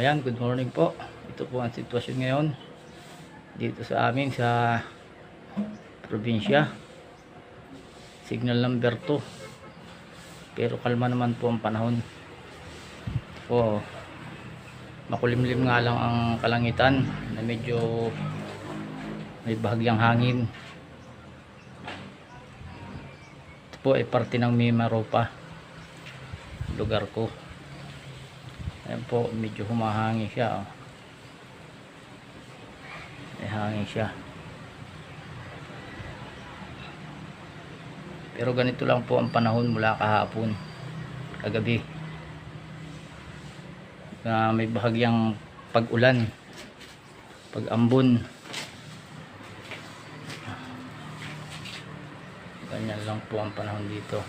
Ayan, good morning po. Ito po ang sitwasyon ngayon dito sa amin sa probinsya. Signal number 2. Pero kalma naman po ang panahon. Po, makulimlim nga lang ang kalangitan na medyo may bahagyang hangin. Ito po ay parte ng Mimaropa, lugar ko. Ayan po, medyo humahangin siya. May hangin siya. Pero ganito lang po ang panahon mula kahapon, kagabi. May bahagyang pag-ulan, pag-ambon. Ganyan lang po ang panahon dito.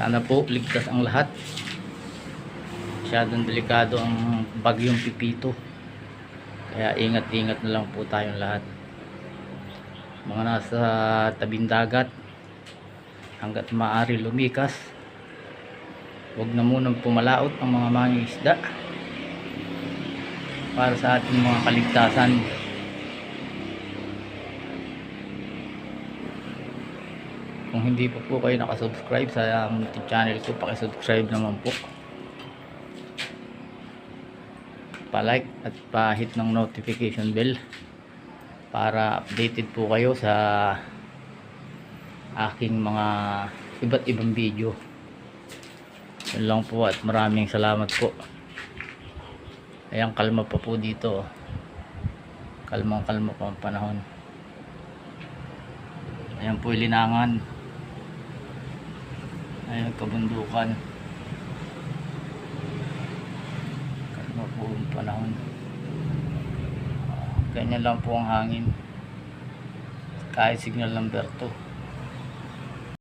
Sana po ligtas ang lahat. Masyadong delikado ang bagyong Pipito. Kaya ingat-ingat na lang po tayong lahat. Mga nasa tabing dagat, hanggat maaari lumikas. Huwag na munang pumalaot ang mga mangingisda para sa ating mga kaligtasan. Kung hindi po kayo nakasubscribe sa YouTube channel ko, pakisubscribe naman po. Pa-like at pa-hit ng notification bell para updated po kayo sa aking mga iba't ibang video. Yun lang po at maraming salamat po. Ayan, kalma pa po dito. Kalmang kalma po ang panahon. Ayan po yung linangan. Ayan, kabundukan. Kalma po ang panahon. Ganyan lang po ang hangin. Kahit signal number 2.